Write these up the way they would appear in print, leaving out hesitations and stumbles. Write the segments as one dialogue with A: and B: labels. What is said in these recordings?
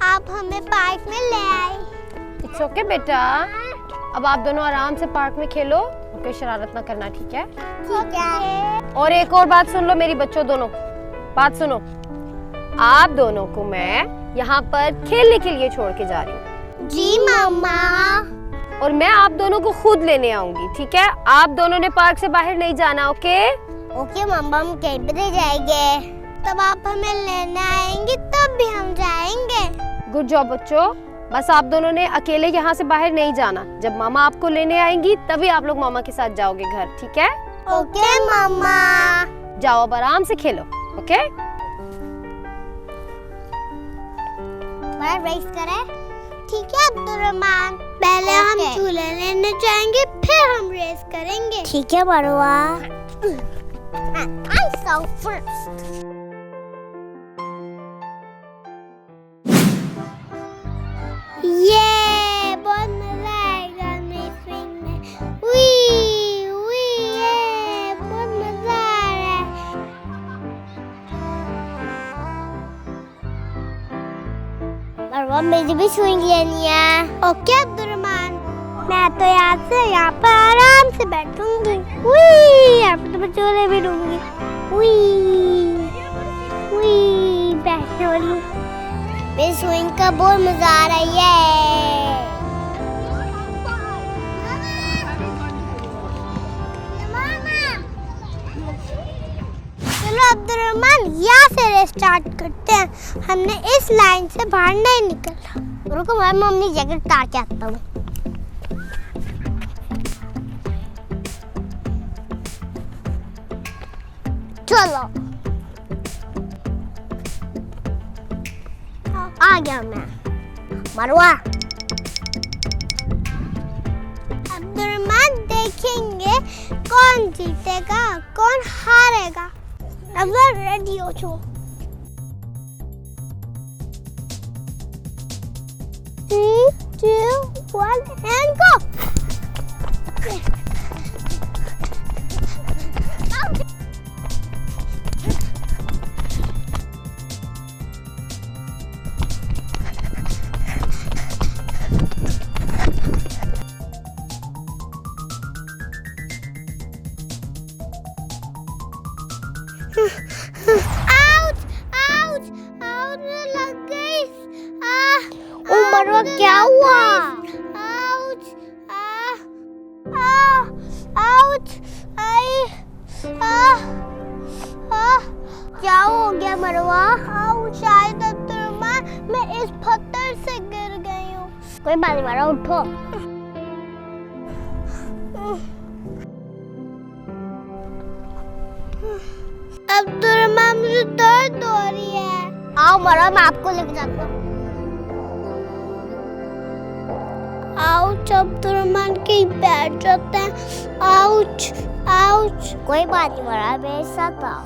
A: आप हमें पार्क में ले आए।
B: इट्स ओके बेटा, अब आप दोनों आराम से पार्क में खेलो, ओके? शरारत ना करना, ठीक है?
A: ठीक है।
B: और एक और बात सुन लो मेरी बच्चों, दोनों बात सुनो। आप दोनों को मैं यहाँ पर खेलने के लिए छोड़ के जा रही हूँ।
A: जी मम्मा।
B: और मैं आप दोनों को खुद लेने आऊंगी, ठीक है? आप दोनों ने पार्क से बाहर नहीं जाना, ओके?
A: ओके मम्मा, हम कैडबरी जाएंगे। तब आप हमें लेने आएंगे तब भी हम जाएंगे।
B: गुड जॉब बच्चों। बस आप दोनों ने अकेले यहाँ से बाहर नहीं जाना। जब मामा आपको लेने आएंगी तभी आप लोग मामा के साथ जाओगे घर, ठीक है?
A: ओके मम्मा।
B: जाओ अब आराम से खेलो, ओके?
A: बड़ा रेस करें? ठीक है अब्दुर्रहमान। पहले हम झूले लेने जाएंगे, फिर हम रेस करेंगे। ठीक है मरवा। I saw first. ये बहुत मजा आएगा हमें स्विंग में। वी वी ये बहुत मजा आ रहा है। मरवा मुझे भी स्विंग लेनी है। ओके अब्दुर्रहमान, मैं तो यहाँ से यहाँ पर आराम से बैठूंगी। यहाँ पर तो मैं झूले भी लूंगी। बैठने वाली हूँ। मेरी स्विंग का बहुत मजा आ रही है। चलो अब्दुर्रहमान, यहाँ से रेस स्टार्ट करते हैं। हमने इस लाइन से बाहर नहीं निकलना। रुको मैं मम्मी जैकेट उतार के आता हूँ। चलो आ गया मैं। मरवा अब्दुर्रहमान, देखेंगे कौन जीतेगा कौन हारेगा। अब रेडी हो जाओ। 3, 2, 1 and go। लग गई। मरवा क्या हुआ? आउच क्या हो गया मरवा? शायद अब्दुर्रहमान मैं इस पत्थर से गिर गई हूँ। कोई बात नहीं मरवा, उठो। अब्दुर्रहमान मुझे दर्द हो रही है। आओ मरवा, मैं आपको लेके जाता हूँ। आउच अब्दुर्रहमान, कहीं बैठ जाते हैं। Ouch ouch. कोई बात नहीं मरवा, मेरे साथ आओ।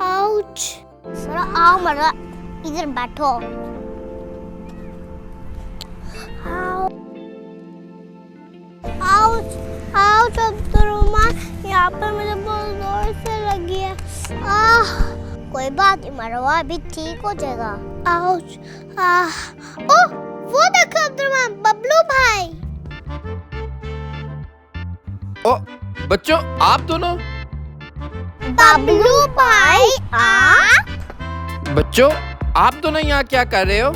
A: आउच। मरवा आओ, मरवा इधर बैठो। आउच आउच अब्दुर्रहमान, यहाँ पर मुझे बहुत जोर से लगी है। कोई बात नहीं मरवा, अभी ठीक हो जाएगा। आउच। ओह वो देखो अब्दुर्रहमान, बबलू भाई।
C: ओ बच्चों, आप दोनों?
A: बबलू भाई आप?
C: बच्चों, आप दोनों यहाँ क्या कर रहे हो?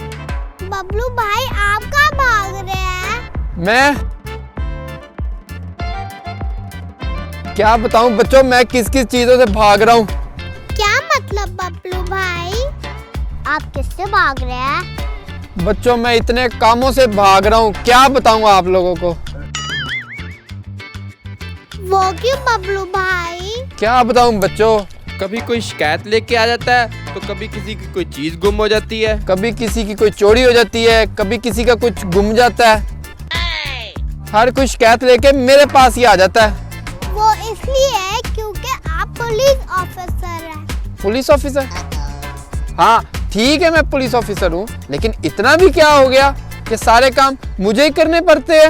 A: बबलू भाई आप कहाँ भाग रहे हैं?
C: मैं क्या बताऊं बच्चों, मैं किस किस चीजों से भाग रहा हूँ।
A: क्या मतलब बबलू भाई, आप किससे भाग रहे हैं?
C: बच्चों मैं इतने कामों से भाग रहा हूँ, क्या बताऊं आप लोगों को।
A: वो क्यों बबलू भाई?
C: क्या बताऊं बच्चों, कभी कोई शिकायत लेके आ जाता है तो कभी किसी की कोई चीज गुम हो जाती है, कभी किसी की कोई चोरी हो जाती है, कभी किसी का कुछ गुम जाता है। हर कोई शिकायत लेके मेरे पास ही आ जाता है।
A: वो इसलिए है क्योंकि आप पुलिस ऑफिसर हैं।
C: Police officer? हाँ ठीक है, मैं पुलिस ऑफिसर हूँ, लेकिन इतना भी क्या हो गया कि सारे काम मुझे ही करने पड़ते हैं।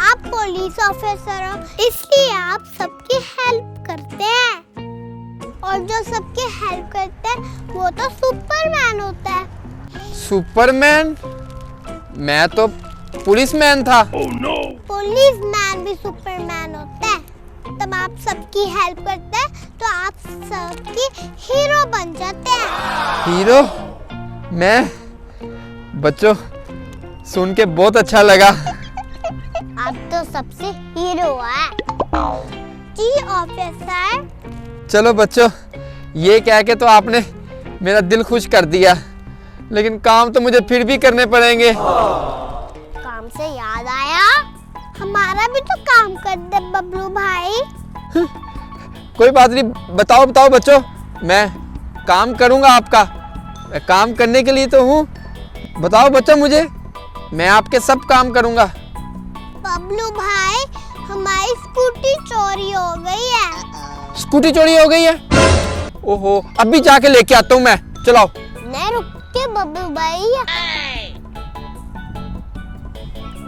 A: आप पुलिस ऑफिसर हो इसलिए आप सबकी हेल्प करते हैं, और जो सबकी हेल्प करते हैं वो तो सुपरमैन होता है।
C: सुपरमैन? मैं तो पुलिसमैन था।
A: पुलिसमैन भी सुपरमैन होता है। तब आप सबकी हेल्प करते हैं तो आप सबकी हीरो बन जाते हैं।
C: हीरो? मैं? बच्चों, सुन के बहुत अच्छा लगा।
A: आप तो सबसे हीरो है जी ऑफिसर।
C: चलो बच्चों, ये कह के तो आपने मेरा दिल खुश कर दिया, लेकिन काम तो मुझे फिर भी करने पड़ेंगे।
A: काम से याद आया, हमारा भी तो काम कर दे बबलू भाई।
C: कोई बात नहीं, बताओ बताओ बच्चों, मैं काम करूंगा आपका। मैं काम करने के लिए तो हूँ। बताओ बच्चों मुझे, मैं आपके सब काम करूंगा।
A: बबलू भाई, हमारी स्कूटी चोरी हो गई है।
C: स्कूटी चोरी हो गई है? ओहो, अभी जाके लेके आता हूँ मैं। चलाओ।
A: नहीं, रुक के बबलू भाई,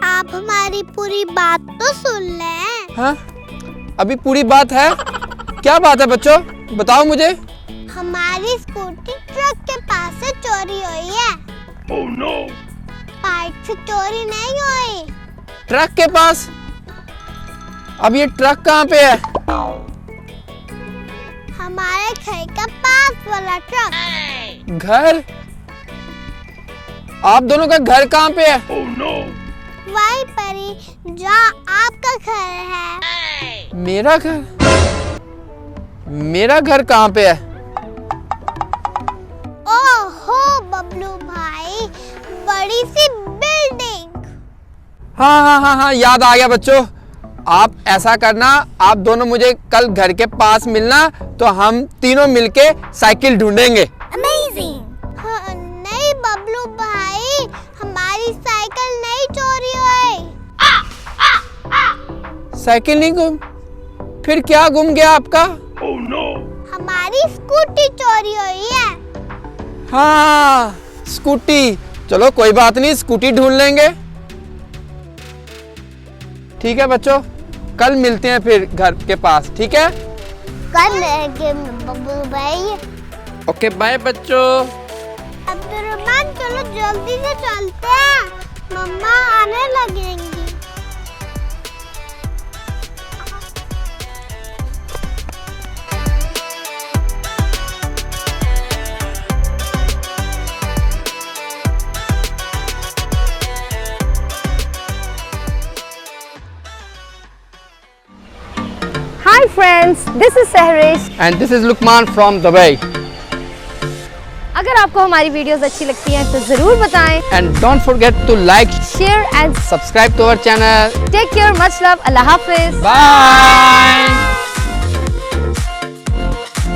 A: आप हमारी पूरी बात तो सुन लें।
C: हाँ, अभी पूरी बात है? क्या बात है बच्चों, बताओ मुझे।
A: हमारी स्कूटी ट्रक के पास से चोरी हुई है।
C: Oh no!
A: पार्ट से चोरी नहीं हुई।
C: ट्रक के पास? अब ये ट्रक कहाँ पे है?
A: हमारे घर का पास वाला ट्रक।
C: घर? आप दोनों का घर कहाँ पे है?
A: Oh no! वहीं पर ही जहाँ आपका घर है।
C: मेरा घर? मेरा घर कहाँ पे है?
A: ओहो बबलू भाई, बड़ी सी बिल्डिंग।
C: हाँ हाँ हाँ हाँ, याद आ गया बच्चों। आप ऐसा करना, आप दोनों मुझे कल घर के पास मिलना, तो हम तीनों मिलके साइकिल ढूंढेंगे।
A: अमेजिंग। हाँ, नहीं बबलू भाई, हमारी साइकिल नहीं चोरी हुई।
C: साइकिल नहीं गुम? फिर क्या गुम गया आपका?
A: Oh no! हमारी स्कूटी चोरी हुई है।
C: हाँ, स्कूटी। चलो कोई बात नहीं, स्कूटी ढूंढ लेंगे। ठीक है बच्चों, कल मिलते हैं फिर घर के पास, ठीक है?
A: कल मिलेंगे बबलू भाई।
C: ओके, बाय बच्चों।
A: अब्दुर्रहमान, चलो जल्दी से चलते हैं, मम्मा आने लगेंगी।
B: Hi friends, this is Sehrish.
C: And this is Lukman from Dubai.
B: अगर आपको हमारी वीडियोस अच्छी लगती हैं तो जरूर बताएं।
C: And don't forget to like,
B: Share and
C: subscribe to our channel.
B: take care. Much love. Allah Hafiz.
C: Bye.